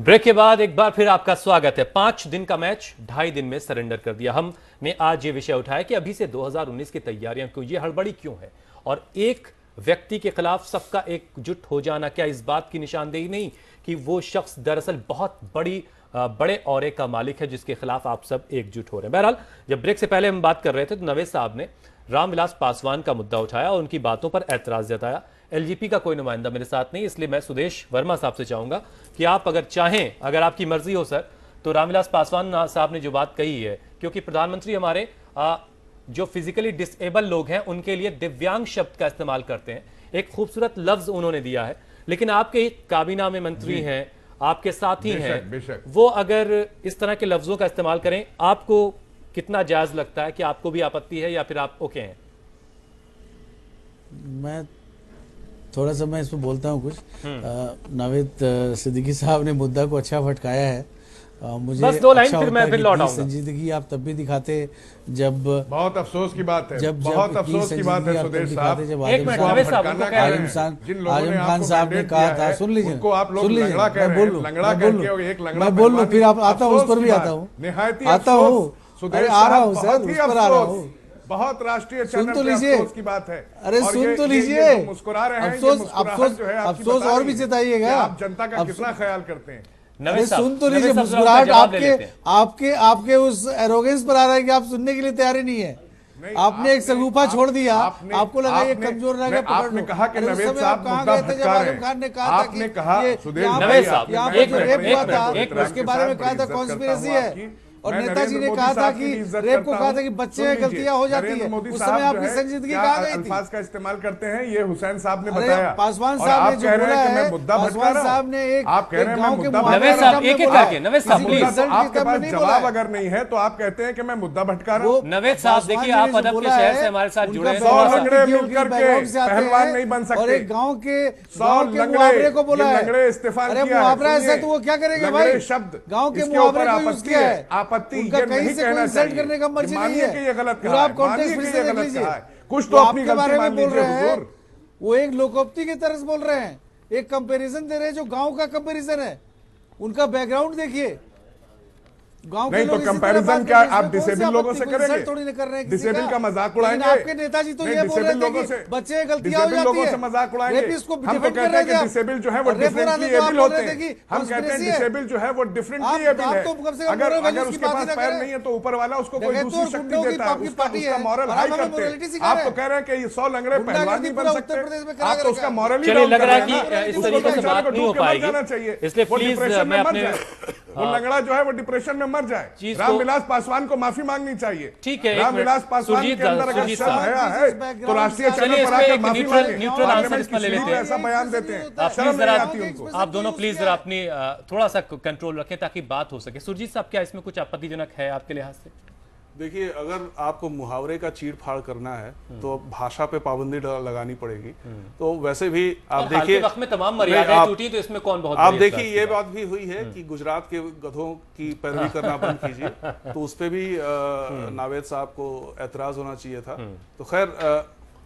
Break के बाद एक बार फिर आपका स्वागत है। 5 दिन का मैच 2.5 दिन में सरेंडर कर दिया। हमने आज ये विषय उठाया कि अभी से 2019 की तैयारियां क्यों, ये हड़बड़ी क्यों है, और एक व्यक्ति के खिलाफ सबका एकजुट हो जाना क्या इस बात की निशानदेही नहीं कि वो शख्स दरअसल बहुत बड़े औरे का मालिक है जिसके खिलाफ आप सब एकजुट हो रहे हैं। बहरहाल, जब ब्रेक से पहले हम बात कर रहे थे तो नवेद साहब ने रामविलास पासवान का मुद्दा उठाया और उनकी बातों पर ऐतराज जताया। एलजीपी का कोई नुमाइंदा मेरे साथ नहीं, इसलिए मैं सुदेश वर्मा साहब से चाहूंगा कि आप अगर चाहें, अगर आपकी मर्जी हो सर, तो रामविलास पासवान साहब ने जो बात कही है, क्योंकि प्रधानमंत्री हमारे जो फिजिकली डिसेबल लोग हैं उनके लिए दिव्यांग शब्द का इस्तेमाल करते हैं, एक खूबसूरत लफ्ज उन्होंने दिया है, लेकिन आपके काबीना में मंत्री हैं, आपके साथी हैं, वो अगर इस तरह के लफ्जों का इस्तेमाल करें, आपको कितना जायज लगता है? कि आपको भी आपत्ति है या फिर आप ओके हैं? मैं थोड़ा सा मैं इसमें बोलता हूँ कुछ। नवेद सिद्दीकी साहब ने मुद्दा को अच्छा भटकाया है। मुझे बस 2 लाइन अच्छा फिर मैं फिर लौट आऊंगा। संजीदगी आप तब भी दिखाते जब बहुत अफसोस की बात है, जब बहुत अफसोस की बात है सुदेश साहब, जब आजम खान साहब ने कहा था, सुन लीजिए, उनको आप लोग लंगड़ा कह रहे हैं, लंगड़ा कह के एक लंगड़ा मैं बोल लूं, फिर आप आता हूँ, उस पर भी आता हूँ, आता हूँ, सुदेश आ रहा हूँ सर, उस पर आ रहा हूँ। बहुत राष्ट्रीय सुन तो लीजिए की बात है। अरे सुन तो लीजिए, मुस्कुरा रहे हैं, अफसोस और भी जताइएगा, आप जनता का कितना ख्याल करते हैं। अरे सुन तो लीजिए, मुस्कुराहट आपके उस एरोगेंस पर आ रहा है कि आप सुनने के लिए तैयार ही नहीं है। आपने एक सगुफा छोड़ दिया, आपको लगा ये कमजोर रह गया, आपने कहा कि नवेद साहब मुद्दा भटका रहे हैं। खान ने कहा था कि नवेद साहब रेप हुआ था, उसके बारे में कहा था कॉन्स्पिरेसी है, और नेताजी ने कहा था कि रेप को कहा था कि बच्चे में गलतियां हो जाती है, उस समय आपकी संजीदगी कहाँ गई थी? अल्फाज का इस्तेमाल करते हैं, ये हुसैन साहब ने बताया। पासवान साहब ने जो बोला है, पासवान साहब ने एक आप कह रहे हैं मैं मुद्दा नवेद साहब एक एक करके, नवेद साहब प्लीज, आपके पास जवाब अगर नहीं है तो आप कहते हैं कि मैं मुद्दा भटका रहा हूँ। नवेद साहब देखिए, आप अदब के शहर से हमारे साथ जुड़े हैं, 100 लंगड़े मिलकर के पहलवान नहीं बन सकते, और एक गांव के 100 मुहावरे को बोला है, लंगड़े इस्तेफा किया है। मुहावरा ऐसा तो वो क्या करेंगे भाई? शब्द गांव के मुहावरे को यूज किया है, आपत्ति कहीं से कोई इंसल्ट करने का मर्जी नहीं है। ये गलत पूरा आप कॉन्टेक्स्ट फिर से देख लीजिए, कुछ तो अपनी के बारे में बोल रहे हैं, हुजूर। वो एक लोकोक्ति की तरह बोल रहे हैं, एक कंपैरिजन दे रहे हैं जो गांव का कंपैरिजन है। उनका बैकग्राउंड देखिए, गांव के नहीं तो कंपैरिजन क्या आप डिसेबल लोगों से करेंगे? थोड़ी नहीं कर रहे हैं, डिसेबल का मजाक उड़ाएंगे? आपके नेताजी तो ये बोल रहे थे कि बच्चे गलतियां हो जाती लोगों है, से मजाक उड़ाएंगे। हम तो कहते हैं कि डिसेबल जो है वो डिफरेंटली एबल होते हैं, हम कहते हैं डिसेबल जो है वो डिफरेंटली एबल है। अगर उसके पास पैर नहीं है तो ऊपर वाला उसको कोई दूसरी शक्ति देता है, उसका मॉरल हाई करते हैं। आप तो कह रहे हैं कि ये 100 लंगड़े पहलवान नहीं बन सकते, आप तो उसका मॉरल ही चलिए, लग रहा है कि कि इस तरीके से बात नहीं हो पाएगी, इसलिए प्लीज मैं अपने वो लंगड़ा जो है वो डिप्रेशन में मर जाए। रामविलास पासवान को माफी मांगनी चाहिए। ठीक है, रामविलास पासवान के अंदर अगर शर्म है तो राष्ट्रीय चैनल पर आकर माफी मांगे। न्यूट्रल आंसर इसमें ले लेते हैं, ऐसा बयान देते हैं, शर्म नहीं आती उनको। आप दोनों प्लीज जरा अपनी थोड़ा सा कंट्रोल रखें ताकि बात हो सके। सुरजीत साहब, क्या इसमें कुछ आपत्तिजनक है आपके लिहाज से? देखिए, अगर आपको मुहावरे का चीड़ फाड़ करना है तो भाषा पे पाबंदी लगानी पड़ेगी। तो वैसे भी आप देखिए, वक्त में तमाम मर्यादाएं टूटी, तो इसमें कौन बहुत आप देखिए, ये बात भी हुई है कि गुजरात के गधों की पैरवी करना बंद कीजिए, तो उस पे भी नावेद साहब को ऐतराज होना चाहिए था। तो खैर,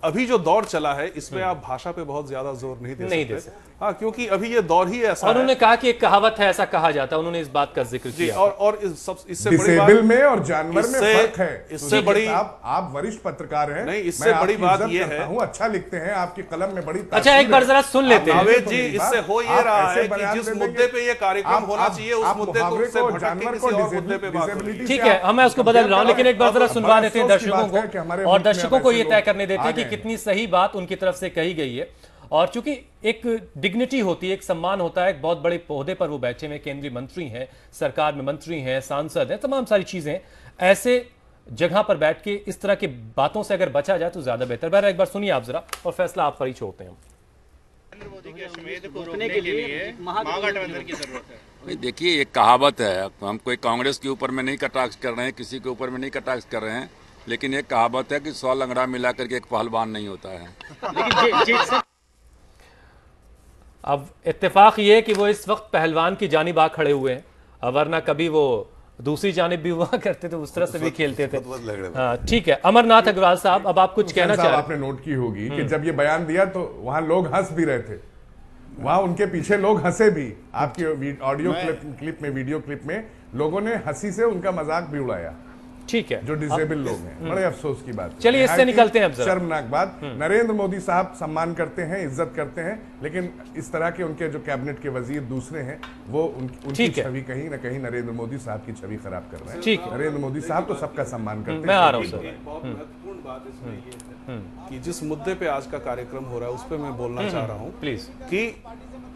अभी जो दौर चला है इसमें आप भाषा पे बहुत ज्यादा जोर नहीं दे सकते। हाँ, क्योंकि अभी ये दौर ही ऐसा है। उन्होंने कहा कि एक कहावत है, ऐसा कहा जाता है, उन्होंने इस बात का जिक्र किया। और इससे बड़ी बात में और जानवर में फर्क है। इससे बड़ी, आप वरिष्ठ पत्रकार हैं, नहीं, इससे बड़ी बात ये है, अच्छा लिखते हैं, आपकी कलम में बड़ी। अच्छा, एक बार जरा सुन लेते हैं नावेद जी। इससे हो ये रहा है कि जिस मुद्दे पे ये कार्यक्रम होना चाहिए उस मुद्दे को जानवर को मुद्दे पे बात होगी। ठीक है, मैं उसको बदल रहा हूं, लेकिन एक बार जरा सुनवा देते हैं दर्शकों को, और दर्शकों को ये तय करने देते हैं कि कितनी सही बात उनकी तरफ से कही गई है। और चूंकि एक डिग्निटी होती है, एक सम्मान होता है, एक बहुत बड़े पौधे पर वो बैठे हुए केंद्रीय मंत्री हैं, सरकार में मंत्री हैं, सांसद हैं, तमाम सारी चीजें, ऐसे जगह पर बैठ के इस तरह की बातों से अगर बचा जाए तो ज्यादा बेहतर। बहरहाल, एक बार सुनिए आप जरा, और फैसला आप पर ही छोड़ते हैं। नरेंद्र मोदी के अश्वमेध को रोकने के लिए महागठबंधन की जरूरत है। भाई देखिए, एक कहावत है, हम कोई कांग्रेस के ऊपर में नहीं कटाक्ष कर रहे हैं, किसी के ऊपर में नहीं कटाक्ष कर रहे हैं, लेकिन एक कहावत है कि 100 लंगड़ा मिला करके एक पहलवान नहीं होता है। अब इत्तेफाक ये है कि वो इस वक्त पहलवान की जानिब आ खड़े हुए हैं, वरना कभी वो दूसरी जानिब भी हुआ करते थे, उस तरह से भी खेलते थे। हाँ, ठीक है। अमरनाथ अग्रवाल साहब, अब आप कुछ कहना चाह रहे हैं? आपने नोट की होगी कि जब ये बयान दिया तो वहां लोग हंस भी रहे थे। वहां उनके पीछे लोग हंसे भी, आपकी ऑडियो क्लिप में, वीडियो क्लिप में लोगों ने हंसी से उनका मजाक भी उड़ाया। ठीक है, जो डिसेबल लोग हैं, बड़े अफसोस की बात। चलिए इससे निकलते हैं अब जरा। शर्मनाक बात। नरेंद्र मोदी साहब सम्मान करते हैं, इज्जत करते हैं, लेकिन इस तरह के उनके जो कैबिनेट के वजीर दूसरे हैं वो उनकी छवि कहीं ना कहीं नरेंद्र मोदी साहब की छवि खराब कर रहे हैं। ठीक है, नरेंद्र मोदी साहब तो सबका सम्मान करते हैं। मैं आ रहा हूं सर। बहुत महत्वपूर्ण बात इसमें ये है कि जिस मुद्दे पे आज का कार्यक्रम हो रहा है उस पर मैं बोलना चाह रहा हूँ प्लीज कि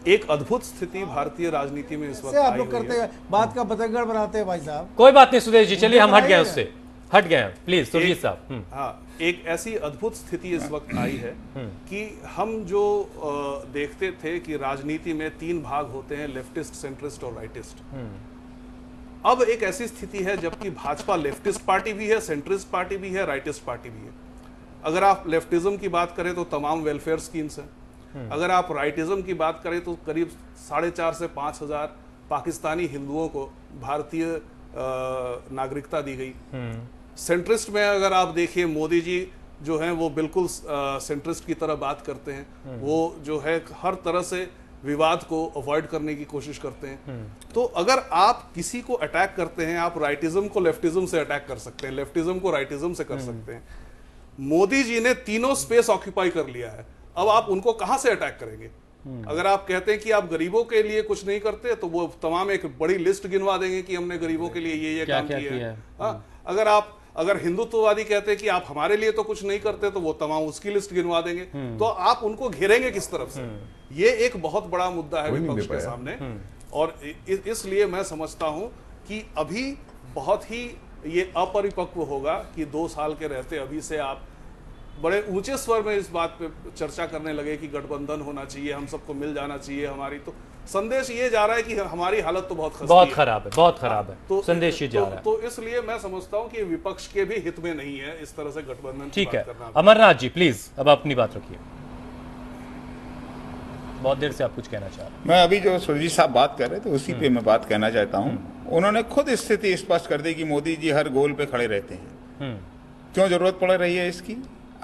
एक अद्भुत स्थिति भारतीय राजनीति में इस वक्त आप आई लोग हुई करते हैं, बात का पतंगड़ बनाते हैं भाई साहब। कोई बात नहीं सुदेश जी, चलिए हम हट गए उससे, हट गए प्लीज सुरजीत साहब। हाँ, एक ऐसी अद्भुत स्थिति इस वक्त आई है कि हम जो देखते थे कि राजनीति में 3 भाग होते हैं, लेफ्टिस्ट, सेंट्रिस्ट और राइटिस्ट। अब एक ऐसी स्थिति है जबकि भाजपा लेफ्टिस्ट पार्टी भी है, सेंट्रिस्ट पार्टी भी है, राइटिस्ट पार्टी भी है। अगर आप लेफ्टिज्म की बात करें तो तमाम वेलफेयर स्कीम्स हैं। अगर आप राइटिज्म की बात करें तो करीब 4,500 से 5,000 पाकिस्तानी हिंदुओं को भारतीय नागरिकता दी गई। सेंट्रिस्ट में अगर आप देखिए, मोदी जी जो हैं वो बिल्कुल सेंट्रिस्ट की तरह बात करते हैं। वो जो है हर तरह से विवाद को अवॉइड करने की कोशिश करते हैं। तो अगर आप किसी को अटैक करते हैं, आप राइटिज्म को लेफ्टिज्म से अटैक कर सकते हैं, लेफ्टिज्म को राइटिज्म से कर सकते हैं। मोदी जी ने तीनों स्पेस ऑक्यूपाई कर लिया है, अब आप उनको कहां से अटैक करेंगे? अगर आप कहते हैं कि आप गरीबों के लिए कुछ नहीं करते तो वो तमाम एक बड़ी लिस्ट गिनवा देंगे कि हमने गरीबों के लिए ये काम किया है। अगर हिंदुत्ववादी कहते हैं कि आप हमारे लिए तो कुछ नहीं करते तो वो तमाम उसकी लिस्ट गिनवा देंगे। तो आप उनको घेरेंगे किस तरफ से? ये एक बहुत बड़ा मुद्दा है विपक्ष के सामने। और इसलिए मैं समझता हूं कि अभी बहुत ही ये अपरिपक्व होगा कि 2 साल के रहते अभी से आप बड़े ऊंचे स्वर में इस बात पे चर्चा करने लगे कि गठबंधन होना चाहिए, हम सबको मिल जाना चाहिए। हमारी तो संदेश ये जा रहा है कि हमारी हालत तो बहुत खराब है, बहुत खराब है। तो संदेश ये जा रहा है। तो इसलिए मैं समझता हूं कि विपक्ष के भी हित में नहीं है इस तरह से गठबंधन की बात करना। अमरनाथ जी प्लीज अब अपनी बात रखिए, बहुत देर से आप कुछ कहना चाह रहे हैं। मैं अभी जो सुरजीत साहब बात कर रहे थे उसी पे मैं बात कहना चाहता हूँ। उन्होंने खुद स्थिति स्पष्ट कर दी कि मोदी जी हर गोल पे खड़े रहते हैं। क्यों जरूरत पड़ रही है इसकी?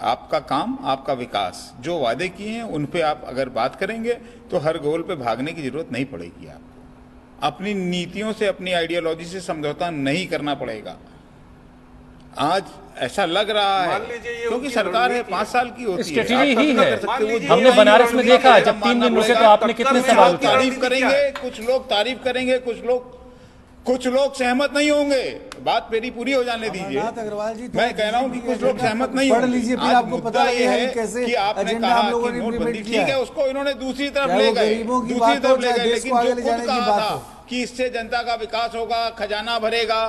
आपका काम, आपका विकास, जो वादे किए हैं उन पे आप अगर बात करेंगे तो हर गोल पे भागने की जरूरत नहीं पड़ेगी। आपको अपनी नीतियों से, अपनी आइडियोलॉजी से समझौता नहीं करना पड़ेगा। आज ऐसा लग रहा है क्योंकि सरकार है 5 साल की होती है, ही है। हमने बनारस में देखा जब 3 दिन रुके तो आपने कितने सवाल उठाए। तारीफ करेंगे कुछ लोग, तारीफ करेंगे कुछ लोग सहमत नहीं होंगे। बात मेरी पूरी हो जाने दीजिए। अग्रवाल जी, मैं कह रहा हूँ कि कुछ लोग सहमत नहीं होंगे। पढ़ लीजिए, फिर आपको पता है कैसे कि आपने कहा कि नोटबंदी ठीक है, उसको इन्होंने दूसरी तरफ ले गए, लेकिन जो खुद कहा था कि इससे जनता का विकास होगा, खजाना भरेगा,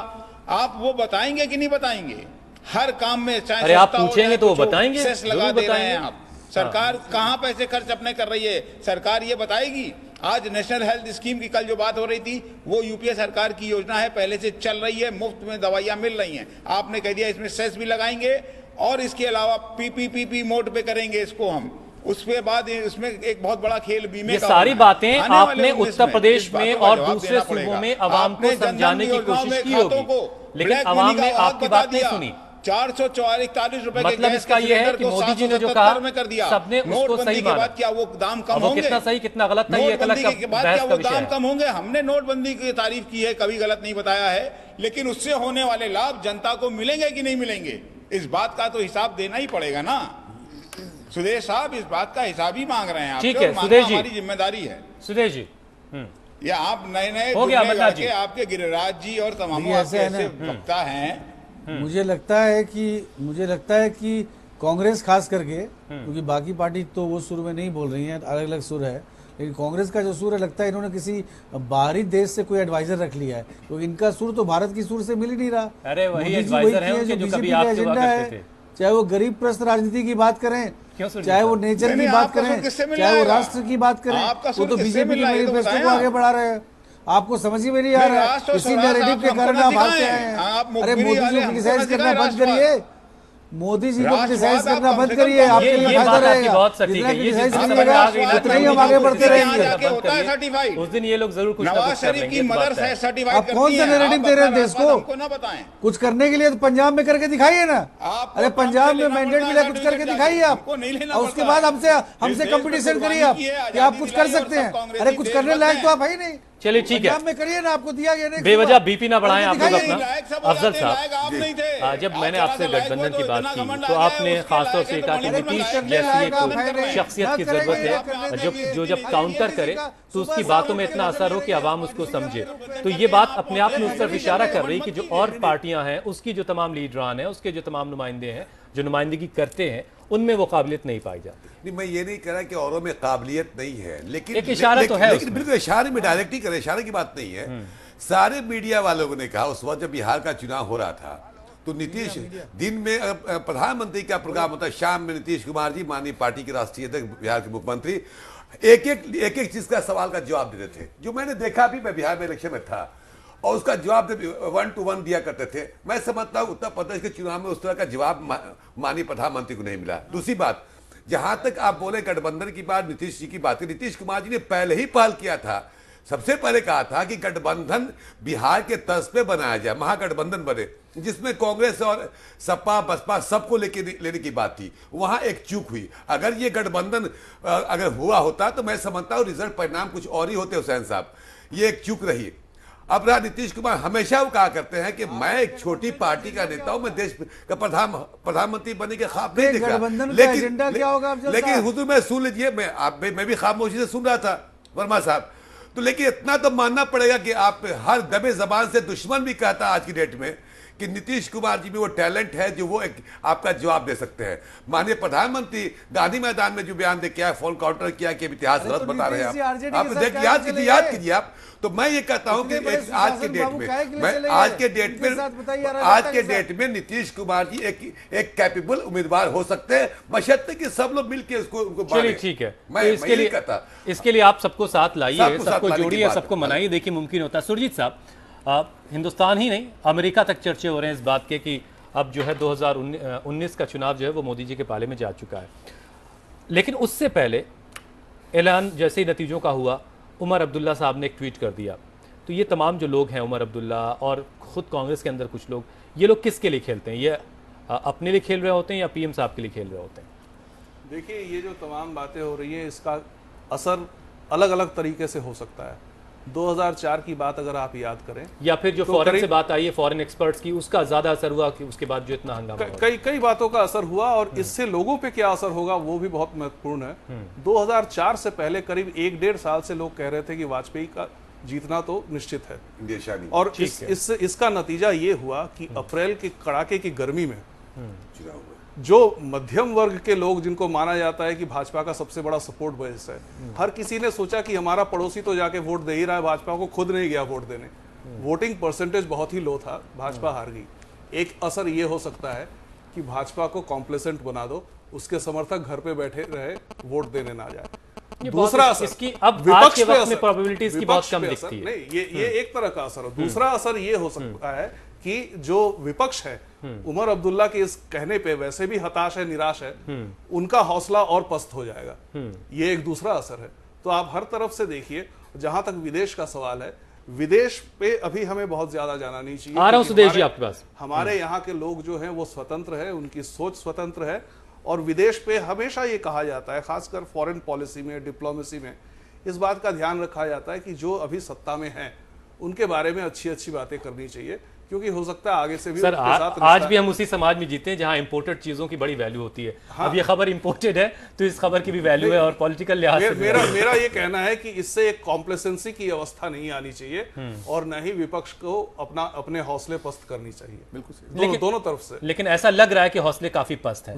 आप वो बताएंगे कि नहीं बताएंगे? हर काम में चाहे आप पूछेंगे तो बताएंगे, सेस लगा दे रहे हैं आप। सरकार कहाँ पैसे खर्च अपने कर रही है, सरकार ये बताएगी? आज नेशनल हेल्थ स्कीम की कल जो बात हो रही थी, वो यूपीए सरकार की योजना है, पहले से चल रही है, मुफ्त में दवाइयां मिल रही हैं। आपने कह दिया इसमें सेस भी लगाएंगे और इसके अलावा पीपीपी मोड पे करेंगे इसको हम। उसके बाद इसमें एक बहुत बड़ा खेल बीमे का सारी बातें आपने उत्तर प्रदेश में और दूसरे सूबों में आवाम को समझाने की कोशिश की होगी, लेकिन आवाम ने आपकी बात नहीं सुनी। 441 रुपए मतलब इसका ये है कि मोदी जी ने जो कहा कर दिया, सबने उसको सही माना। क्या वो दाम कम होंगे? कितना सही कितना गलत था ये अलग के बाद क्या वो दाम कम होंगे? हमने नोटबंदी की तारीफ की है, कभी गलत नहीं बताया है, लेकिन उससे होने वाले लाभ जनता को मिलेंगे कि नहीं मिलेंगे, इस बात का तो हिसाब देना ही पड़ेगा ना। सुदेश साहब इस बात का हिसाब ही मांग रहे हैं। ठीक है सुदेश जी, हमारी जिम्मेदारी है। सुदेश जी या आप नए हो गया आपके गिरिराज जी और तमाम ऐसे वक्ता हैं। मुझे लगता है कि कांग्रेस खास करके, क्योंकि बाकी पार्टी तो वो सुर में नहीं बोल रही हैं, अलग अलग सुर है, लेकिन कांग्रेस का जो सुर है लगता है इन्होंने किसी बाहरी देश से कोई एडवाइजर रख लिया है, तो इनका सुर तो भारत की सुर से मिल ही नहीं रहा। अरे वही एडवाइजर हैं उनके जो कभी आप एजेंडा है, चाहे वो गरीब प्रस्त राजनीति की बात करें, चाहे वो नेचर की बात करें, चाहे वो राष्ट्र की बात करें, वो तो बीजेपी के मैनिफेस्टो को आगे बढ़ा रहे हैं। आपको समझ ही में नहीं आ रहा है, इसी नैरेटिव के कारण आप भागते हैं। अरे मोदी जी को क्रिटिसाइज करना बंद करिए, मोदी जी को क्रिटिसाइज करना बंद करिए, आपके लिए फायदा रहेगा। बहुत सटीक है, ये क्रिटिसाइज करिएगा उतना ही हम आगे बढ़ते रहेंगे। उस दिन ये लोग जरूर कुछ नवाज शरीफ की मदर से सर्टिफाइड आप कौन सा नैरेटिव दे रहे हैं देश को? हमको ना बताएं। कुछ करने के लिए तो पंजाब में करके दिखाइए ना। अरे पंजाब में मैंडेट मिला, कुछ करके दिखाइए आप, और उसके बाद हमसे कंपटीशन करिए आप कि आप कुछ कर सकते हैं। अरे कुछ करने लायक तो आप है ही नहीं। चलिए ठीक है, में करिए ना, आपको दिया गया नहीं। बेवजह बीपी ना बढ़ाएं आप लोग अपना। अफजल साहब, साहब, जब मैंने आपसे गठबंधन की बात की तो आपने खासतौर से कहा कि नीतीश जैसी एक शख्सियत की जरूरत है जो जब काउंटर करे तो उसकी बातों में इतना असर हो कि आवाम उसको समझे। तो ये बात अपने आप में उस तरफ इशारा कर रही कि जो और पार्टियां हैं उसकी जो तमाम लीडरान हैं, उसके जो तमाम नुमाइंदे हैं जो नुमाइंदगी करते हैं, उनमें वो काबिलियत नहीं पाई जाती। नहीं, मैं ये नहीं कह रहा कि औरों में काबिलियत नहीं है, लेकिन एक इशारा तो है लेकिन बिल्कुल इशारे में डायरेक्ट ही करे, इशारे की बात नहीं है। सारे मीडिया वालों ने कहा उस वक्त जब बिहार का चुनाव हो रहा था तो नीतीश दिन में प्रधानमंत्री का प्रोग्राम होता, शाम में नीतीश कुमार जी माननीय पार्टी के राष्ट्रीय अध्यक्ष बिहार के मुख्यमंत्री एक एक चीज का सवाल का जवाब देते थे। जो मैंने देखा भी, मैं बिहार में इलेक्शन में था और उसका जवाब 1 to 1 दिया करते थे। मैं समझता हूँ उत्तर प्रदेश के चुनाव में उस तरह का जवाब माननीय प्रधानमंत्री को नहीं मिला। दूसरी बात, जहां तक आप बोले गठबंधन की बात, नीतीश जी की बात, नीतीश कुमार जी ने पहले ही पहल किया था। सबसे पहले कहा था कि गठबंधन बिहार के तर्ज पे बनाया जाए, महागठबंधन बने, जिसमें कांग्रेस और सपा बसपा सबको लेने की बात थी। वहां एक चूक हुई। अगर ये गठबंधन अगर हुआ होता तो मैं समझता हूँ रिजल्ट परिणाम कुछ और ही होते हुसैन साहब। ये एक चूक रही। अब रहा नीतीश कुमार, हमेशा वो कहा करते हैं कि मैं एक छोटी पार्टी का नेता हूं, मैं देश का प्रधानमंत्री बनने के ख्वाब नहीं देख रहा। लेकिन हुजूर मैं सुन लीजिए, मैं भी खामोशी से सुन रहा था वर्मा साहब। तो लेकिन इतना तो मानना पड़ेगा कि आप हर दबे जबान से दुश्मन भी कहता आज की डेट में कि नीतीश कुमार जी में वो टैलेंट है जो वो एक आपका जवाब दे सकते हैं। माननीय प्रधानमंत्री गांधी मैदान में जो बयान दे किया, फोन काउंटर किया कि इतिहास गलत बता रहे हैं आप देख याद कीजिए आप। तो मैं ये कहता हूं कि आज के डेट में नीतीश कुमार जी एक कैपेबल उम्मीदवार हो सकते हैं, बशर्ते कि सब लोग मिलकर उसको चलिए ठीक है। मैं इसके लिए आप सबको साथ लाइए, सबको जोड़िए, सबको मनाइए, देखिए मुमकिन होता है। सुरजीत साहब, हिंदुस्तान ही नहीं अमेरिका तक चर्चे हो रहे हैं इस बात के कि अब जो है 2019 का चुनाव जो है वो मोदी जी के पाले में जा चुका है। लेकिन उससे पहले ऐलान जैसे ही नतीजों का हुआ, उमर अब्दुल्ला साहब ने एक ट्वीट कर दिया। तो ये तमाम जो लोग हैं, उमर अब्दुल्ला और ख़ुद कांग्रेस के अंदर कुछ लोग, ये लोग किसके लिए खेलते हैं? ये अपने लिए खेल रहे होते हैं या पीएम साहब के लिए खेल रहे होते हैं? देखिए, ये जो तमाम बातें हो रही हैं इसका असर अलग अलग तरीके से हो सकता है। 2004 की बात अगर आप याद करें, या फिर जो फॉरेन से बात आई है फॉरेन एक्सपर्ट्स की, उसका ज्यादा असर हुआ कि उसके बाद जो इतना हंगामा कई बातों का असर हुआ, और इससे लोगों पे क्या असर होगा वो भी बहुत महत्वपूर्ण है। 2004 से पहले करीब 1-1.5 साल से लोग कह रहे थे कि वाजपेयी का जीतना तो निश्चित है, और इसका नतीजा ये हुआ कि अप्रैल के कड़ाके की गर्मी में जो मध्यम वर्ग के लोग, जिनको माना जाता है कि भाजपा का सबसे बड़ा सपोर्ट बेस है, हर किसी ने सोचा कि हमारा पड़ोसी तो जाके वोट दे ही रहा है भाजपा को, खुद नहीं गया वोट देने। वोटिंग परसेंटेज बहुत ही लो था, भाजपा हार गई। एक असर ये हो सकता है कि भाजपा को कॉम्प्लेसेंट बना दो, उसके समर्थक घर पे बैठे रहे, वोट देने ना जाए। दूसरा असर, इसकी अब आज के वक्त में प्रोबेबिलिटीज की बहुत कम दिखती है। नहीं, ये एक तरह का असर है। दूसरा असर ये हो सकता है कि जो विपक्ष है, उमर अब्दुल्ला के इस कहने पे वैसे भी हताश है, निराश है, उनका हौसला और पस्त हो जाएगा। ये एक दूसरा असर है। तो आप हर तरफ से देखिए। जहां तक विदेश का सवाल है, विदेश पे अभी हमें बहुत ज्यादा जाना नहीं चाहिए। आ रहा हूं सुदेश जी आपके पास। हमारे यहाँ के लोग जो हैं वो स्वतंत्र है, उनकी सोच स्वतंत्र है, और विदेश पे हमेशा ये कहा जाता है, खासकर फॉरेन पॉलिसी में, डिप्लोमेसी में, इस बात का ध्यान रखा जाता है कि जो अभी सत्ता में हैं उनके बारे में अच्छी अच्छी बातें करनी चाहिए, क्योंकि हो सकता है आगे से भी सर आज भी हम उसी समाज में जीते हैं जहां इंपोर्टेड चीजों की बड़ी वैल्यू होती है। हाँ। अब ये खबर इंपोर्टेड है तो इस खबर की भी वैल्यू है, और पॉलिटिकल लिहाज से मेरा ये कहना है कि इससे एक कॉम्प्लेसेंसी की अवस्था नहीं आनी चाहिए, और न ही विपक्ष को अपने हौसले पस्त करनी चाहिए। बिल्कुल दोनों तरफ से। लेकिन ऐसा लग रहा है कि हौसले काफी पस्त है।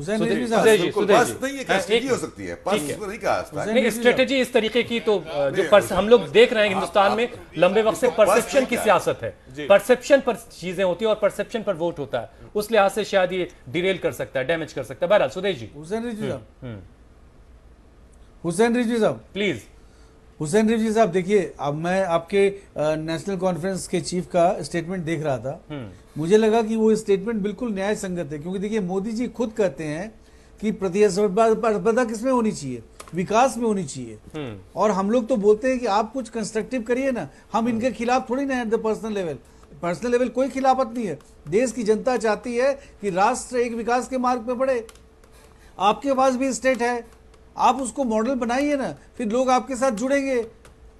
स्ट्रेटेजी इस तरीके की तो जो हम लोग देख रहे हैं हिंदुस्तान में लंबे वक्त से परसेप्शन की सियासत है, परसेप्शन पर चीजें होती है और परसेप्शन पर वोट होता है, उस लिहाज से शायद ये डिरेल कर सकता है, डैमेज कर सकता है। बहरहाल सुदेश जी, हुसैन रिजवी साहब प्लीज, हुसैन रिजवी साहब देखिए, अब मैं आपके नेशनल कॉन्फ्रेंस के चीफ का स्टेटमेंट देख रहा था, मुझे लगा कि वो स्टेटमेंट बिल्कुल न्याय संगत है, क्योंकि देखिए मोदी जी खुद कहते हैं कि प्रतिस्पर्धा किसमें होनी चाहिए, विकास में होनी चाहिए। और हम लोग तो बोलते हैं कि आप कुछ कंस्ट्रक्टिव करिए ना, हम इनके खिलाफ थोड़ी ना एट द पर्सनल लेवल कोई खिलाफत नहीं है। देश की जनता चाहती है कि राष्ट्र एक विकास के मार्ग पे बढ़े। आपके पास भी स्टेट है, आप उसको मॉडल बनाइए ना, फिर लोग आपके साथ जुड़ेंगे।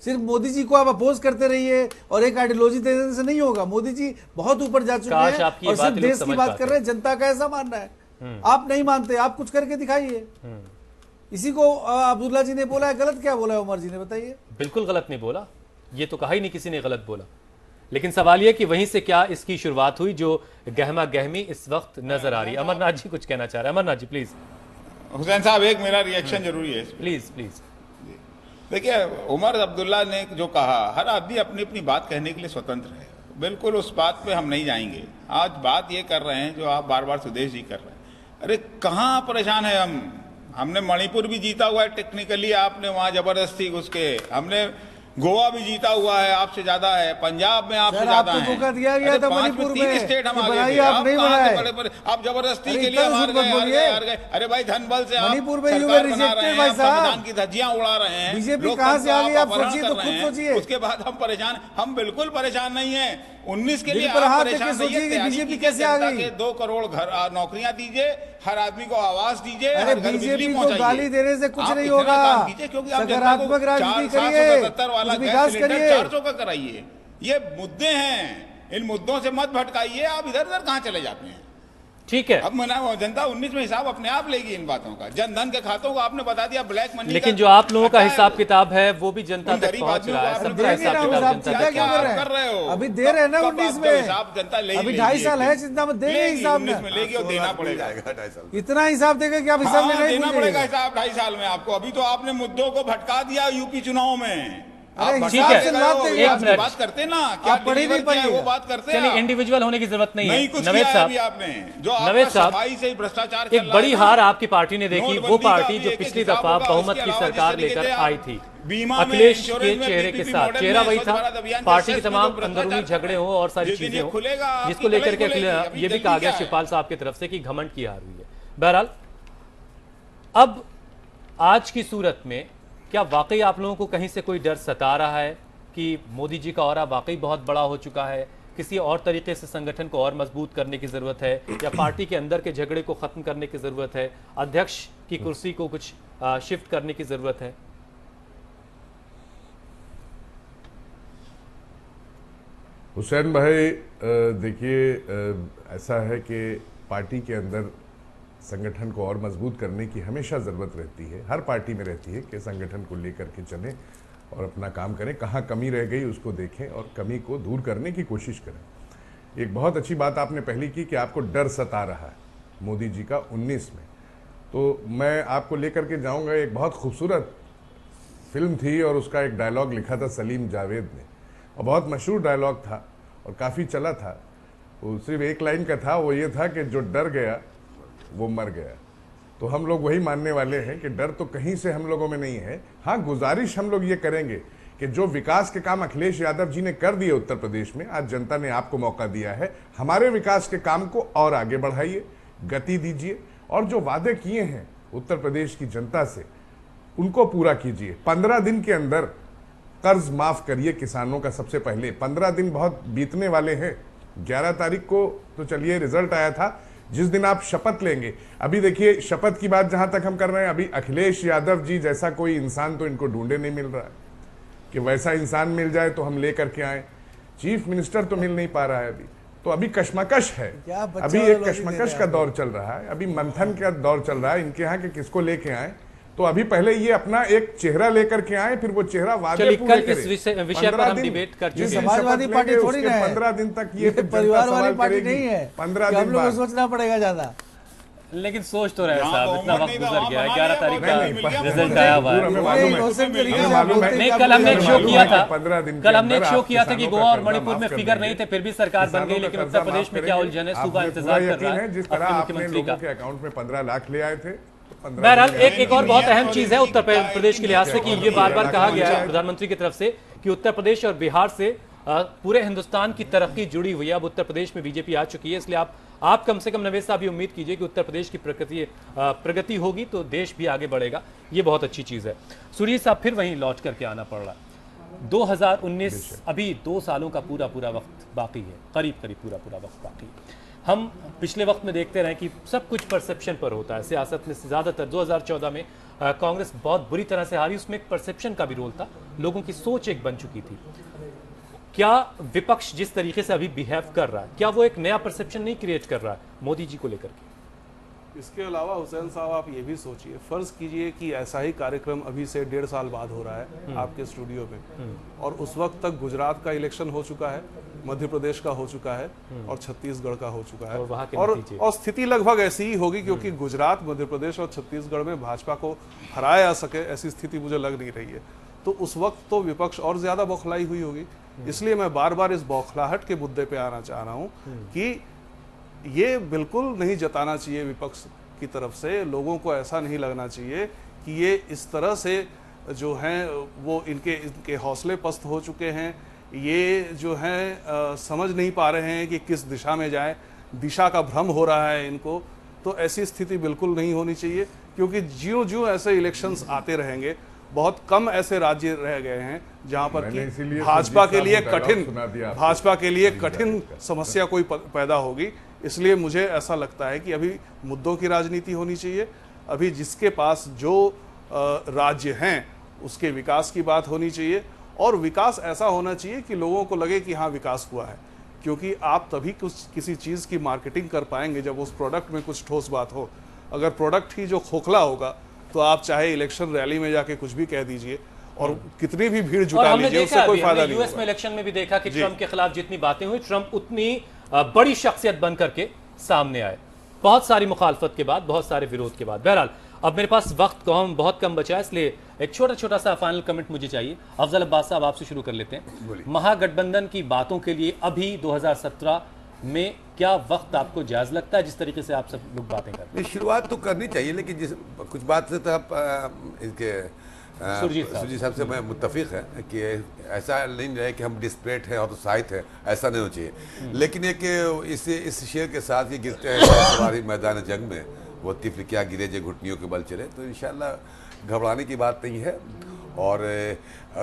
सिर्फ मोदी जी को आप अपोज करते रहिए और एक आइडियोलॉजी देने से नहीं होगा। मोदी जी बहुत ऊपर जा चुके हैं और सिर्फ देश की बात कर रहे हैं, जनता का ऐसा मानना है। आप नहीं मानते, आप कुछ करके दिखाइए। इसी को अब्दुल्ला जी ने बोला है, गलत क्या बोला है उमर जी ने, बताइए। बिल्कुल गलत नहीं बोला, ये तो कहा ही नहीं किसी ने गलत बोला, लेकिन सवाल यह कि वहीं से क्या इसकी शुरुआत हुई जो गहमा गहमी इस वक्त नजर आ रही है। अमरनाथ जी कुछ कहना चाह रहे हैं, अमरनाथ जी प्लीज। हुसैन साहब एक मेरा रिएक्शन जरूरी है, प्लीज प्लीज। देखिए, उमर अब्दुल्ला ने जो कहा, हर आदमी अपनी अपनी बात कहने के लिए स्वतंत्र है, बिल्कुल उस बात पे हम नहीं जाएंगे। आज बात ये कर रहे हैं जो आप बार बार सुदेश जी कर रहे हैं, अरे कहाँ परेशान है हमने मणिपुर भी जीता हुआ है टेक्निकली, आपने वहां जबरदस्ती घुस के, हमने गोवा भी जीता हुआ है, आपसे ज्यादा है, पंजाब में आपसे ज्यादा है। धोखा दिया गया था मणिपुर में, स्टेट हम आगे थे, आप नहीं बनाए, आप जबरदस्ती के लिए हार गए। अरे भाई धन बल से मणिपुर में सरकार बना रहे हैं, संविधान की धज्जियां उड़ा रहे हैं, बीजेपी कहां से आ गई आप सोचिए, तो खुद सोचिए। उसके बाद हम परेशान, हम बिल्कुल परेशान नहीं है। 19 के लिए आप परेशान नहीं है। बीजेपी कैसे आ गई? 2 करोड़ घर नौकरियां दीजिए, हर आदमी को आवास दीजिए, अरे बीजेपी को गाली देने से कुछ नहीं होगा, सकारात्मक राजनीति करिए, विकास करिए, 400 का कराइए। ये मुद्दे हैं, इन मुद्दों से मत भटकाइए। आप इधर उधर कहां चले जाते हैं? ठीक है, अब जनता 19 में हिसाब अपने आप लेगी इन बातों का। जनधन के खातों को आपने बता दिया ब्लैक मनी, लेकिन जो आप लोगों का हिसाब किताब है वो भी जनता तक पहुंच रहा है। सबका हिसाब किताब जनता तक कर रहे हो। अभी दे रहे हैं ना 19 में, हिसाब जनता लेगी, अभी 2.5 साल है, जितना में देंगे हिसाब में 19 में लेगी और देना पड़ेगा। इतना हिसाब देगा कि आप हिसाब में नहीं देना पड़ेगा हिसाब 2.5 साल में आपको। अभी तो आपने मुद्दों को भटका दिया यूपी चुनाव में। ठीक है, एक मिनट बात करते ना, क्या पढ़ी नहीं पाई वो बात करते हैं। चलिए, इंडिविजुअल होने की जरूरत नहीं है। कुछ नवेद साहब, आपने जो नवेद साहब, सफाई से भ्रष्टाचार, एक बड़ी हार आपकी पार्टी ने देखी, वो पार्टी जो पिछली दफा बहुमत की सरकार लेकर आई थी, अखिलेश के चेहरे के साथ। चेहरा वही था, पार्टी के तमाम अंदरूनी झगड़े हो और सारी चीजें हो, जिसको लेकर के ये भी कहा गया शिवपाल साहब की तरफ से कि घमंड की हार हुई है। बहरहाल, अब आज की सूरत में क्या वाकई आप लोगों को कहीं से कोई डर सता रहा है कि मोदी जी का ऑरा वाकई बहुत बड़ा हो चुका है, किसी और तरीके से संगठन को और मजबूत करने की जरूरत है, या पार्टी के अंदर के झगड़े को खत्म करने की जरूरत है, अध्यक्ष की कुर्सी को कुछ शिफ्ट करने की जरूरत है? हुसैन भाई, देखिए, ऐसा है कि पार्टी के अंदर संगठन को और मजबूत करने की हमेशा ज़रूरत रहती है, हर पार्टी में रहती है कि संगठन को लेकर के चलें और अपना काम करें, कहाँ कमी रह गई उसको देखें और कमी को दूर करने की कोशिश करें। एक बहुत अच्छी बात आपने पहली की कि आपको डर सता रहा है मोदी जी का 19 में, तो मैं आपको लेकर के जाऊंगा। एक बहुत खूबसूरत फिल्म थी और उसका एक डायलॉग लिखा था सलीम जावेद ने, और बहुत मशहूर डायलॉग था और काफ़ी चला था। वो सिर्फ एक लाइन का था, वो ये था कि जो डर गया वो मर गया। तो हम लोग वही मानने वाले हैं कि डर तो कहीं से हम लोगों में नहीं है। हाँ, गुजारिश हम लोग ये करेंगे कि जो विकास के काम अखिलेश यादव जी ने कर दिए उत्तर प्रदेश में, आज जनता ने आपको मौका दिया है, हमारे विकास के काम को और आगे बढ़ाइए, गति दीजिए, और जो वादे किए हैं उत्तर प्रदेश की जनता से उनको पूरा कीजिए। 15 दिन के अंदर कर्ज माफ करिए किसानों का। सबसे पहले 15 दिन बहुत बीतने वाले हैं। 11 तारीख को तो चलिए रिजल्ट आया था, जिस दिन आप शपथ लेंगे। अभी देखिए, शपथ की बात जहां तक हम कर रहे हैं, अभी अखिलेश यादव जी जैसा कोई इंसान तो इनको ढूंढे नहीं मिल रहा है कि वैसा इंसान मिल जाए तो हम लेकर के आए। चीफ मिनिस्टर तो मिल नहीं पा रहा है अभी, तो अभी कश्मकश है, अभी एक कश्मकश का दौर चल रहा है, अभी मंथन का दौर चल रहा है इनके यहाँ कि किसको लेके आए। तो अभी पहले ये अपना एक चेहरा लेकर के आए, फिर वो चेहरा वादे पूरे करे। इस विषय पर हम डिबेट कर चुके हैं। समाजवादी पार्टी थोड़ी ना है, 15 दिन तक ये परिवार वाली पार्टी नहीं है, 15 दिन हम लोगों को सोचना पड़ेगा ज्यादा। लेकिन सोच तो रहे साहब, इतना वक्त गुजर गया, 11 तारीख का रिजल्ट आया हुआ है। नहीं, कल हमने एक शो किया था, कि गोवा और मणिपुर में फिगर नहीं थे, फिर भी सरकार बन गई, लेकिन उत्तर प्रदेश में क्या उलझन है, सूबा इंतजार कर रहा है। जिस तरह आपने लोगों के अकाउंट में 15 लाख ले आए थे, बहरहाल एक और बहुत अहम चीज है उत्तर प्रदेश के लिहाज से कि ये बार बार कहा गया है प्रधानमंत्री की तरफ से कि उत्तर प्रदेश और बिहार से पूरे हिंदुस्तान की तरक्की जुड़ी हुई है। अब उत्तर प्रदेश में बीजेपी आ चुकी है, इसलिए आप कम से कम नवेद साहब ये उम्मीद कीजिए कि उत्तर प्रदेश की प्रगति होगी तो देश भी आगे बढ़ेगा। ये बहुत अच्छी चीज है। सुरजीत साहब, फिर वहीं लौट करके आना पड़ रहा है। 2019 अभी 2 सालों का पूरा वक्त बाकी है, करीब पूरा वक्त बाकी है। हम पिछले वक्त में देखते रहे कि सब कुछ परसेप्शन पर होता है सियासत में। ज़्यादातर 2014 में कांग्रेस बहुत बुरी तरह से हारी, उसमें एक परसेप्शन का भी रोल था, लोगों की सोच एक बन चुकी थी। क्या विपक्ष जिस तरीके से अभी बिहेव कर रहा है, क्या वो एक नया परसेप्शन नहीं क्रिएट कर रहा है मोदी जी को लेकर के? इसके अलावा हुसैन साहब आप ये भी सोचिए, फर्ज कीजिए कि ऐसा ही कार्यक्रम अभी से 1.5 साल बाद हो रहा है आपके स्टूडियो में, और उस वक्त तक गुजरात का इलेक्शन हो चुका है, मध्य प्रदेश का हो चुका है और छत्तीसगढ़ का हो चुका है, और स्थिति लगभग ऐसी ही होगी, क्योंकि गुजरात, मध्य प्रदेश और छत्तीसगढ़ में भाजपा को हराया जा सके ऐसी स्थिति मुझे लग नहीं रही है। तो उस वक्त तो विपक्ष और ज्यादा बौखलाई हुई होगी। इसलिए मैं बार बार इस बौखलाहट के मुद्दे पे आना चाह रहा हूं कि ये बिल्कुल नहीं जताना चाहिए विपक्ष की तरफ से, लोगों को ऐसा नहीं लगना चाहिए कि ये इस तरह से जो हैं वो इनके हौसले पस्त हो चुके हैं, ये जो हैं समझ नहीं पा रहे हैं कि किस दिशा में जाए, दिशा का भ्रम हो रहा है इनको। तो ऐसी स्थिति बिल्कुल नहीं होनी चाहिए, क्योंकि ज्यों-ज्यों ऐसे इलेक्शंस आते रहेंगे, बहुत कम ऐसे राज्य रह गए हैं जहां पर कि भाजपा के लिए कठिन समस्या कोई पैदा होगी। इसलिए मुझे ऐसा लगता है कि अभी मुद्दों की राजनीति होनी चाहिए, अभी जिसके पास जो राज्य हैं उसके विकास की बात होनी चाहिए, और विकास ऐसा होना चाहिए कि लोगों को लगे कि हाँ विकास हुआ है, क्योंकि आप तभी किसी चीज़ की मार्केटिंग कर पाएंगे जब उस प्रोडक्ट में कुछ ठोस बात हो। अगर प्रोडक्ट ही जो खोखला होगा तो आप चाहे इलेक्शन रैली में जाके कुछ भी कह दीजिए और कितनी भी भीड़ जुटा लीजिए, उससे कोई फायदा नहीं। यूएस में इलेक्शन में भी देखा कि ट्रंप के खिलाफ जितनी बातें हुई, ट्रंप उतनी बड़ी शख्सियत बन करके सामने आए, बहुत सारी मुखालफत के बाद, बहुत सारे विरोध के बाद। बहरहाल अब मेरे पास वक्त बहुत कम बचा है, इसलिए एक छोटा सा फाइनल कमेंट मुझे चाहिए। अफजल अब्बास साहब, आपसे शुरू कर लेते हैं। महागठबंधन की बातों के लिए अभी 2017 में क्या वक्त आपको जायज लगता है, जिस तरीके से आप सब लोग बातें करते हैं? शुरुआत तो करनी चाहिए, लेकिन जिस कुछ बात से तो आप इनके सुरजीत साहब से मैं मुत्तफिक है कि ऐसा नहीं रहे कि हम डिस्परेट हैं और उत्साहित हैं, ऐसा नहीं होना चाहिए। लेकिन एक इस शेर के साथ ये गिरते हैं हमारी मैदान जंग में वो तिफल क्या गिरे जो घुटनियों के बल चले, तो इंशाल्लाह घबराने की बात नहीं है। और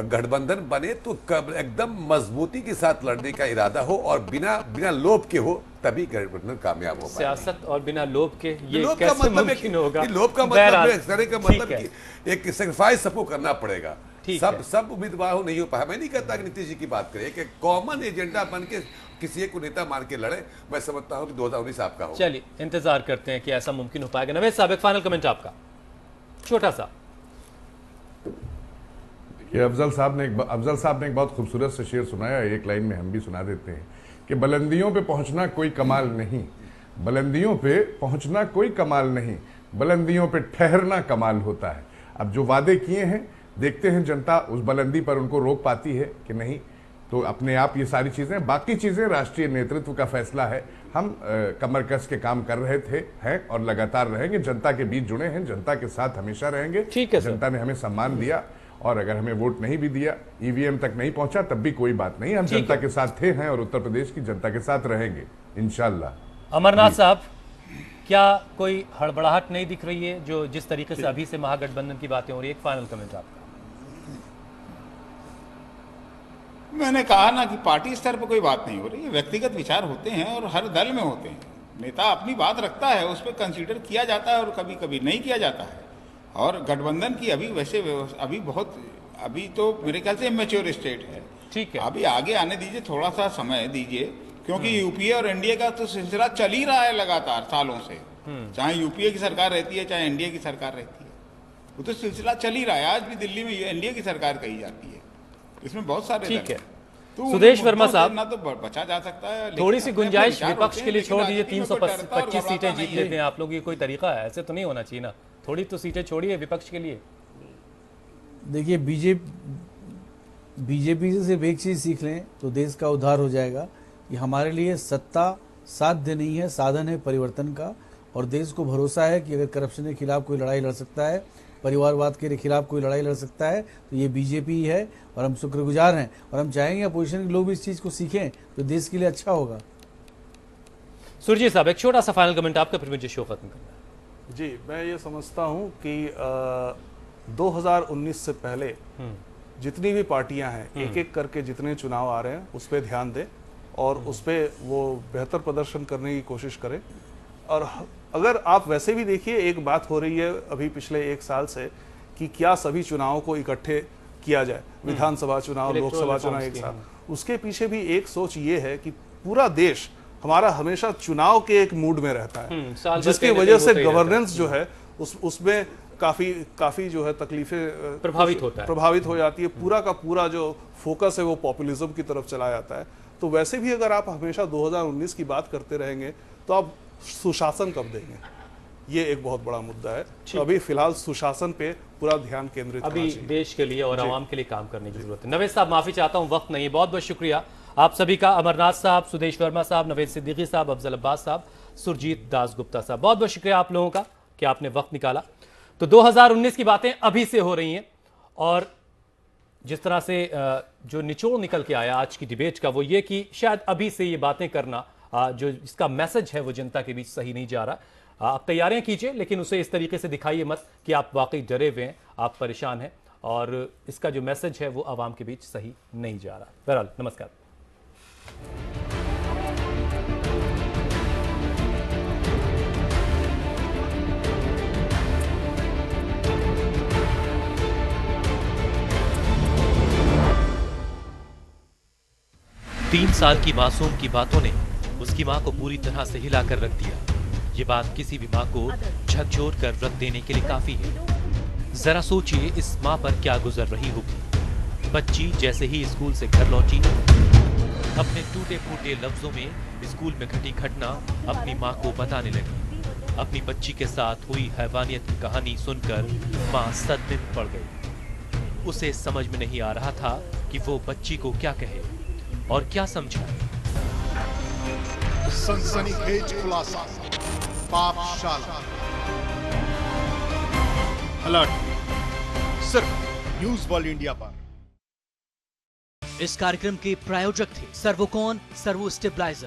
गठबंधन बने तो एकदम मजबूती के साथ लड़ने का इरादा हो और बिना लोभ के हो, तभी गठबंधन कामयाब हो। सियासत और बिना लोभ के ये कैसे मुमकिन होगा? लोभ का मतलब कि एक सेक्रीफाइस सबको करना पड़ेगा, सब उम्मीदवार नहीं हो पाया। मैं नहीं कहता कि नीतीश जी की बात करें, एक कॉमन एजेंडा बन के किसी एक को नेता मान के लड़े, मैं समझता हूं कि 2019 आपका होगा। चलिए इंतजार करते हैं कि ऐसा मुमकिन हो पाएगा। नवेद साहब, एक फाइनल कमेंट आपका छोटा सा। ये अफजल साहब ने एक बहुत खूबसूरत से शेर सुनाया, एक लाइन में हम भी सुना देते हैं कि बुलंदियों पे पहुंचना कोई कमाल नहीं, बुलंदियों पे पहुंचना कोई कमाल नहीं, बुलंदियों पे ठहरना कमाल होता है। अब जो वादे किए हैं, देखते हैं जनता उस बुलंदी पर उनको रोक पाती है कि नहीं। तो अपने आप ये सारी चीजें, बाकी चीजें राष्ट्रीय नेतृत्व का फैसला है। हम कमर कस के काम कर रहे थे, हैं और लगातार रहेंगे। जनता के बीच जुड़े हैं, जनता के साथ हमेशा रहेंगे। ठीक है, जनता ने हमें सम्मान दिया, और अगर हमें वोट नहीं भी दिया, ईवीएम तक नहीं पहुंचा, तब भी कोई बात नहीं, हम जनता के साथ थे, हैं और उत्तर प्रदेश की जनता के साथ रहेंगे इंशाल्लाह। अमरनाथ साहब, क्या कोई हड़बड़ाहट नहीं दिख रही है जो जिस तरीके से अभी से महागठबंधन की बातें हो रही है? एक फाइनल कमेंट आपका। मैंने कहा ना कि पार्टी स्तर पर कोई बात नहीं हो रही है, व्यक्तिगत विचार होते हैं और हर दल में होते हैं। नेता अपनी बात रखता है, उस पर कंसीडर किया जाता है और कभी कभी नहीं किया जाता है। और गठबंधन की अभी तो मेरे ख्याल से इमेच्योर स्टेट है। ठीक है, अभी आगे आने दीजिए, थोड़ा सा समय दीजिए, क्योंकि यूपीए और एनडीए का तो सिलसिला चल ही रहा है लगातार सालों से। चाहे यूपीए की सरकार रहती है, चाहे एनडीए की सरकार रहती है, वो तो सिलसिला चल ही रहा है। आज भी दिल्ली में एनडीए की सरकार कही जाती है, इसमें बहुत सारे। ठीक है, तो सुदेश वर्मा साहब, ना तो बचा जा सकता है, थोड़ी सी गुंजाइश विपक्ष के लिए छोड़ दीजिए। 325 सीटें जीत लेते हैं आप लोग, ये कोई तरीका है? ऐसे तो नहीं होना चाहिए ना, थोड़ी तो सीटें छोड़िए विपक्ष के लिए। देखिए, बीजेपी से सिर्फ एक चीज़ सीख लें तो देश का उद्धार हो जाएगा कि हमारे लिए सत्ता साध्य नहीं है, साधन है परिवर्तन का। और देश को भरोसा है कि अगर करप्शन के खिलाफ कोई लड़ाई लड़ सकता है, परिवारवाद के खिलाफ कोई लड़ाई लड़ सकता है, तो ये बीजेपी ही है। और हम शुक्रगुजार हैं और हम चाहेंगे अपोजिशन के लोग भी इस चीज़ को सीखें तो देश के लिए अच्छा होगा। सुरजीत साहब, एक छोटा सा फाइनल कमेंट आपका, फिर मुझे शो खत्म करना है। जी, मैं ये समझता हूं कि 2019 से पहले जितनी भी पार्टियां हैं, एक एक करके जितने चुनाव आ रहे हैं उस पर ध्यान दें और उस पर वो बेहतर प्रदर्शन करने की कोशिश करें। और अगर आप वैसे भी देखिए, एक बात हो रही है अभी पिछले 1 साल से कि क्या सभी चुनावों को इकट्ठे किया जाए, विधानसभा चुनाव, लोकसभा चुनाव एक साथ। उसके पीछे भी एक सोच ये है कि पूरा देश हमारा हमेशा चुनाव के एक मूड में रहता है, जिसकी वजह से गवर्नेंस जो है उसमें काफी जो है तकलीफें प्रभावित हो जाती है। पूरा का पूरा जो फोकस है वो पॉपुलिज्म की तरफ चला जाता है। तो वैसे भी अगर आप हमेशा 2019 की बात करते रहेंगे तो आप सुशासन कब देंगे, ये एक बहुत बड़ा मुद्दा है। तो अभी फिलहाल सुशासन पे पूरा ध्यान केंद्रित अभी देश के लिए और आवाम के लिए काम करने की जरूरत है। नवेद साहब, माफी चाहता हूं, वक्त नहीं है। बहुत बहुत शुक्रिया आप सभी का, अमरनाथ साहब, सुदेश वर्मा साहब, नवेद सिद्दीकी साहब, अफजल अब्बास साहब, सुरजीत दास गुप्ता साहब, बहुत बहुत शुक्रिया आप लोगों का कि आपने वक्त निकाला। तो 2019 की बातें अभी से हो रही हैं और जिस तरह से जो निचोड़ निकल के आया आज की डिबेट का वो ये कि शायद अभी से ये बातें करना, जो इसका मैसेज है वो जनता के बीच सही नहीं जा रहा। आप तैयारियां कीजिए, लेकिन उसे इस तरीके से दिखाइए मत कि आप वाकई डरे हुए हैं, आप परेशान हैं और इसका जो मैसेज है वो आवाम के बीच सही नहीं जा रहा। बहरहाल, नमस्कार। तीन साल की मासूम की बातों ने उसकी मां को पूरी तरह से हिलाकर रख दिया। ये बात किसी भी मां को झकझोर कर रख देने के लिए काफी है। जरा सोचिए इस मां पर क्या गुजर रही होगी। बच्ची जैसे ही स्कूल से घर लौटी, अपने टूटे फूटे लफ्जों में स्कूल में घटी घटना अपनी मां को बताने लगी। अपनी बच्ची के साथ हुई हैवानियत की कहानी सुनकर मां सदमे में पड़ गई। उसे समझ में नहीं आ रहा था कि वो बच्ची को क्या कहे और क्या समझाए। सनसनीखेज खुलासा, पापशाला। अलर्ट सिर्फ न्यूज वर्ल्ड इंडिया पर। इस कार्यक्रम के प्रायोजक थे सर्वोकॉन सर्वो स्टेबलाइजर।